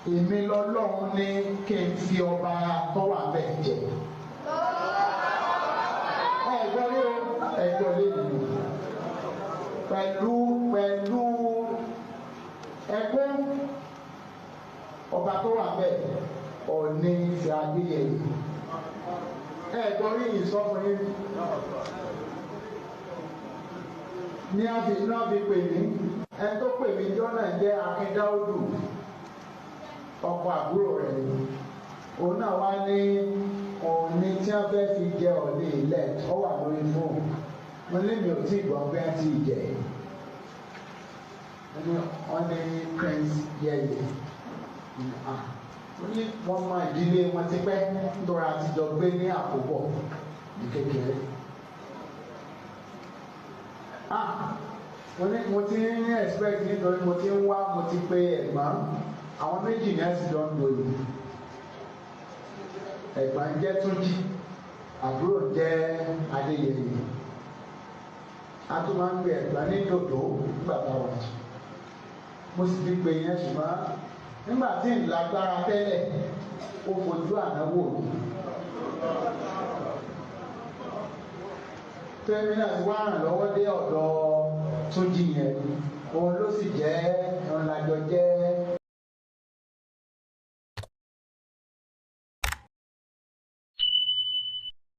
èmi lọ́lọ́run ní kí n fi ọba tó wà bẹ́ẹ̀ jẹ. Ẹ̀gbọ́n rí o, ẹ̀gbọ́n lé mi pẹ̀lú ẹkún ọba tó wà bẹ́ẹ̀ OONIRISA Adeyeye. Ẹ̀gbọ́n rí ìsọfún yín ní àfi pè mí ẹni tó pè mí jọ́nà jẹ́ Akíndáódù ọkọ àbúrò rẹ̀ ni òun náà wá ní Ọọ̀ni tí wọ́n fẹ́ fi jẹ Ọọ̀ni ilẹ̀ ọ wà lórí fóònù mo ní mi ò tí ì gbọ́ pé wọ́n ti jẹ wọ́n ní Prince Yeye wọ́n ní wọ́n mọ ìdílé wọn ti pẹ́ nítorí àtijọ́ gbé ní àkóbọ̀ ní kékeré. Mo ti ní expect nítorí mo ti ń wá mo ti pé ẹ̀gbọ́n àwọn méjì ní ẹ̀sìn jọ ń lo ìlú ẹ̀gbọ́n jẹ́ Túnjí àbúrò jẹ́ Adéyẹyẹ a tún máa ń gbé ẹ̀gbọ́n ní dòdò nígbà táwọn jù mo sì ti gbé yẹn ṣùgbọ́n nígbà tí ń lágbára tẹ́lẹ̀ ó fojú ànáwó mi tẹ́mi náà ti wá ràn lọ́wọ́ dé ọ̀dọ̀ Túnjí yẹn òun ló sì jẹ́ ìrìnàjò jẹ́